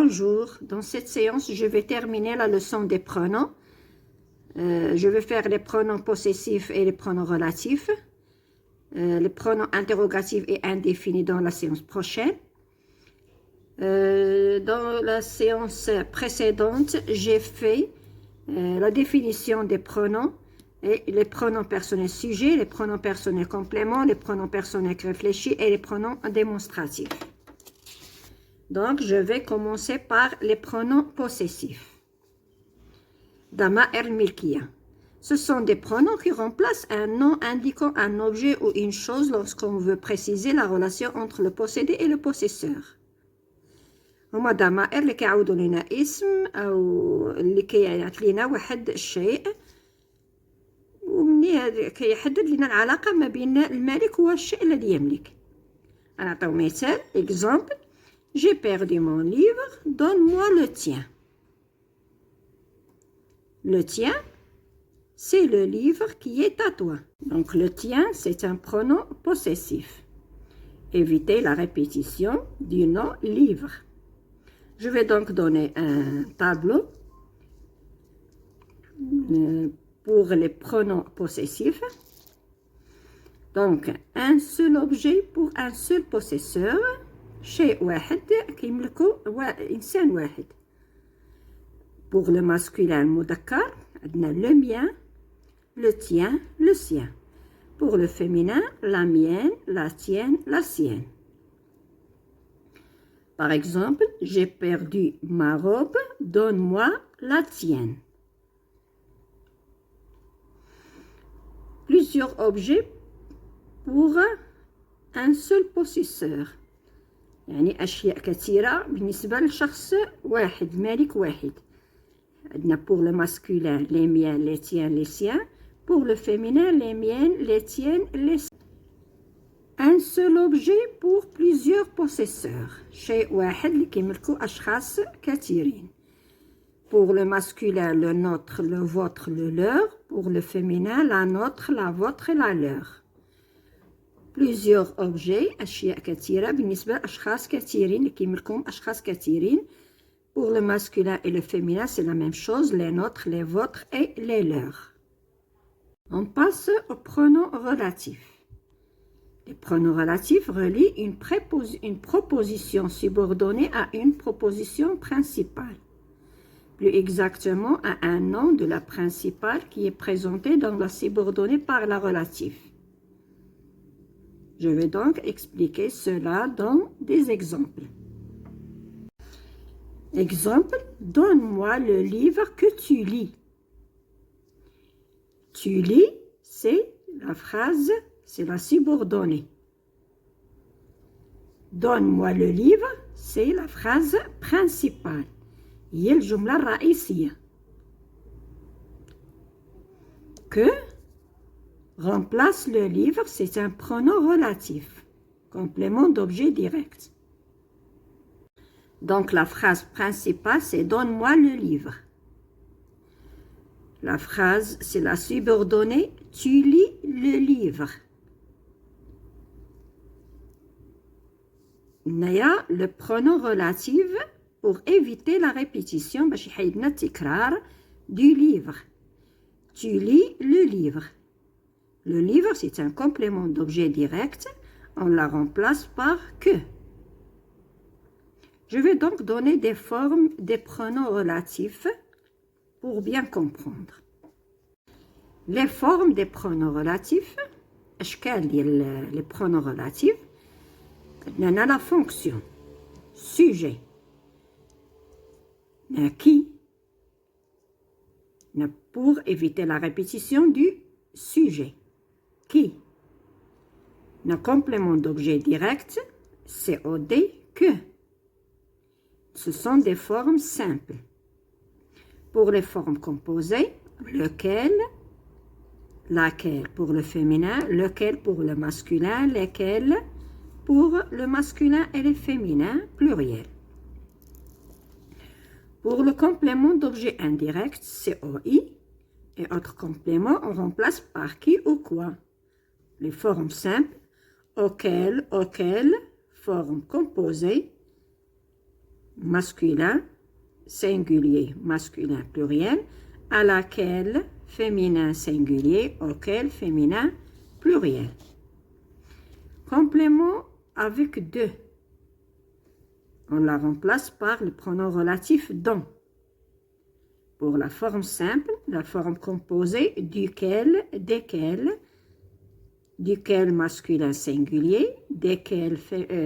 Bonjour, dans cette séance, je vais terminer la leçon des pronoms. Je vais faire les pronoms possessifs et les pronoms relatifs, les pronoms interrogatifs et indéfinis dans la séance prochaine. Dans la séance précédente, j'ai fait la définition des pronoms et les pronoms personnels sujets, les pronoms personnels compléments, les pronoms personnels réfléchis et les pronoms démonstratifs. Donc, je vais commencer par les pronoms possessifs. Dama'ir milkiya. Ce sont des pronoms qui remplacent un nom indiquant un objet ou une chose lorsqu'on veut préciser la relation entre le possédé et le possesseur. هما ضمائر اللي كيعوضوا لنا اسم أو اللي كيعطي لنا واحد الشيء ومني كيحدد لنا العلاقة ما بين المالك والشيء الذي يملك. نعطيو مثال. Exemple. J'ai perdu mon livre, donne-moi le tien. Le tien, c'est le livre qui est à toi. Donc le tien, c'est un pronom possessif. Évitez la répétition du nom livre. Je vais donc donner un tableau pour les pronoms possessifs. Donc un seul objet pour un seul possesseur. شيء واحد كيملكو إنسان واحد. Pour le masculin المذكر عندنا le mien, le tien, le sien. Pour le féminin, la mienne, la tienne, la sienne. Par exemple, j'ai perdu ma robe, donne-moi la tienne. Plusieurs objets pour un seul possesseur. يعني أشياء كثيرة بالنسبة لشخص واحد مالك واحد. عندنا pour le masculin les miens, les tiens, les siens. Pour le féminin les miennes, les tiennes, les siens. Un seul objet pour plusieurs possesseurs. شيء واحد اللي كيملكو أشخاص كثيرين. Pour le masculin le nôtre, le vôtre, le leur. Pour le féminin la nôtre, la vôtre et la leur. Plusieurs objets, أشياء كثيرة بالنسبة لأشخاص كثيرين اللي كيملكوهم أشخاص كثيرين. Pour le masculin et le féminin, c'est la même chose, les nôtres, les vôtres et les leurs. On passe aux pronoms relatifs. Les pronoms relatifs relient une proposition subordonnée à une proposition principale. Plus exactement, à un nom de la principale qui est présenté dans la subordonnée par la relative. Je vais donc expliquer cela dans des exemples. Exemple, donne-moi le livre que tu lis. Tu lis, c'est la phrase, c'est la subordonnée. Donne-moi le livre, c'est la phrase principale. هي الجملة الرئيسية. Que remplace le livre, c'est un pronom relatif, complément d'objet direct. Donc la phrase principale, c'est donne-moi le livre. La phrase, c'est la subordonnée, tu lis le livre. Naya, le pronom relatif pour éviter la répétition du livre. Tu lis le livre. Le livre, c'est un complément d'objet direct. On la remplace par que. Je vais donc donner des formes des pronoms relatifs pour bien comprendre. Les formes des pronoms relatifs, les pronoms relatifs, on a la fonction, sujet, qui, pour éviter la répétition du sujet. Qui. Le complément d'objet direct, COD, que. Ce sont des formes simples. Pour les formes composées, lequel, laquelle pour le féminin, lequel pour le masculin, lesquels pour le masculin et le féminin, pluriel. Pour le complément d'objet indirect, COI, et autres compléments, on remplace par qui ou quoi. Les formes simples, auquel, forme composée, masculin, singulier, masculin, pluriel, à laquelle, féminin, singulier, auquel, féminin, pluriel. Complément avec de. On la remplace par le pronom relatif dont. Pour la forme simple, la forme composée duquel, desquels, duquel masculin singulier, desquels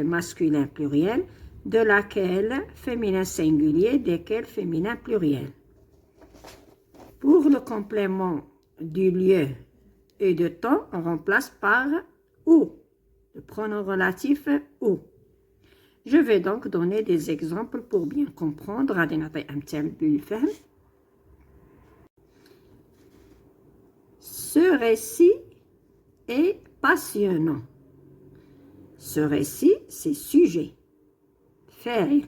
masculin pluriel, de laquelle féminin singulier, desquels féminin pluriel. Pour le complément du lieu et de temps, on remplace par où, le pronom relatif où. Je vais donc donner des exemples pour bien comprendre. Ce récit est passionnant. Ce récit, c'est sujet. Faire.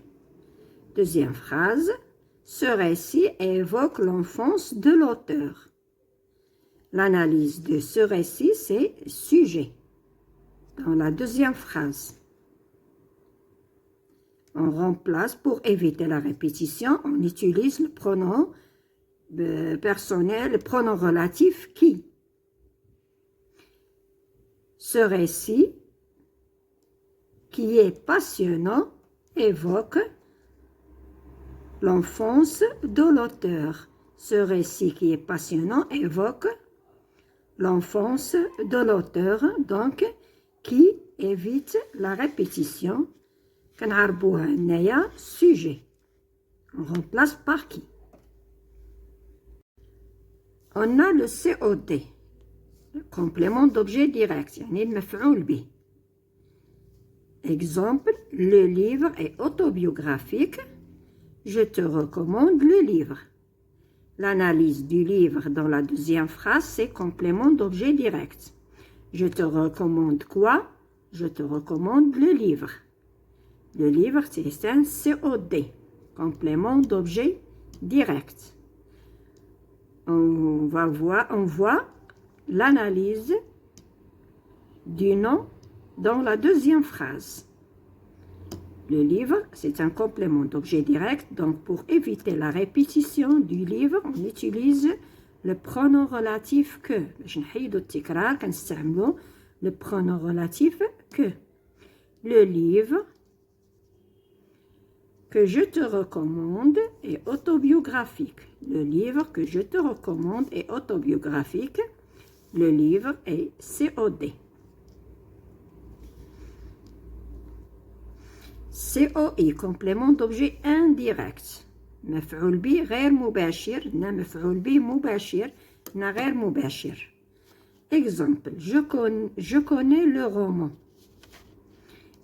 Deuxième phrase. Ce récit évoque l'enfance de l'auteur. L'analyse de ce récit, c'est sujet. Dans la deuxième phrase, on remplace, pour éviter la répétition, on utilise le pronom personnel, le pronom relatif qui. Ce récit, qui est passionnant, évoque l'enfance de l'auteur. Ce récit qui est passionnant évoque l'enfance de l'auteur, donc qui évite la répétition. Sujet. On remplace par qui. On a le COD, le complément d'objet direct, يعني المفعول به. Exemple, le livre est autobiographique. Je te recommande le livre. L'analyse du livre dans la deuxième phrase, c'est complément d'objet direct. Je te recommande quoi? Je te recommande le livre. Le livre, c'est un COD, complément d'objet direct. On voit l'analyse du nom dans la deuxième phrase. Le livre, c'est un complément d'objet direct, donc pour éviter la répétition du livre, on utilise le pronom relatif que. Le pronom relatif que. Le livre que je te recommande est autobiographique. Le livre que je te recommande est autobiographique. Le livre est COD. COI, complément d'objet indirect. مفعول به غير مباشر، نا مفعول به مباشر، نا غير مباشر. Exemple, je connais le roman.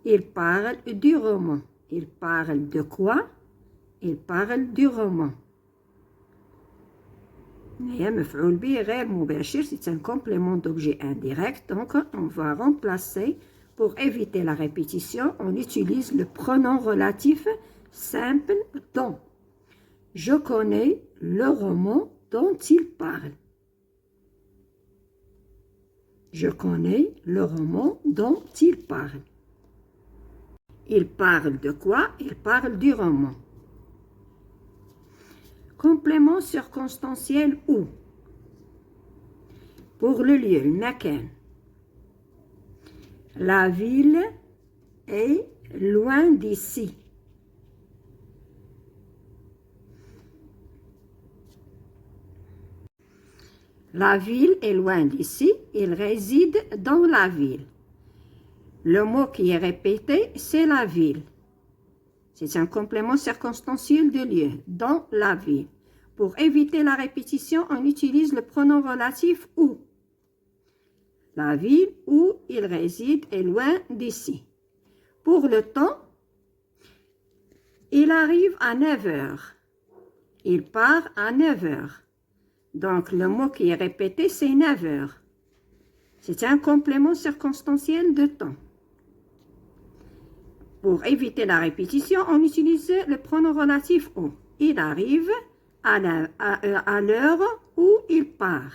Il parle du roman. Il parle de quoi? Il parle du roman. مفعول به غير مباشر, c'est un complément d'objet indirect, donc on va remplacer. Pour éviter la répétition, on utilise le pronom relatif simple dont. Je connais le roman dont il parle. Je connais le roman dont il parle. Il parle de quoi? Il parle du roman. Complément circonstanciel où? Pour le lieu, le makan. La ville est loin d'ici. La ville est loin d'ici. Il réside dans la ville. Le mot qui est répété, c'est la ville. C'est un complément circonstanciel de lieu, dans la ville. Pour éviter la répétition, on utilise le pronom relatif où. La ville où il réside est loin d'ici. Pour le temps, il arrive à 9 heures. Il part à 9 heures. Donc, le mot qui est répété, c'est 9 heures. C'est un complément circonstanciel de temps. Pour éviter la répétition, on utilise le pronom relatif où. Il arrive à l'heure où il part.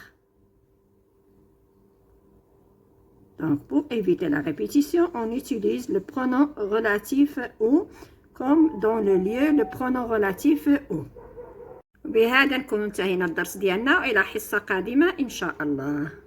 Donc, pour éviter la répétition, on utilise le pronom relatif où comme dans le lieu le pronom relatif au. بهذا نكون انتهينا الدرس ديالنا، وإلى حصة قادمة إن شاء الله.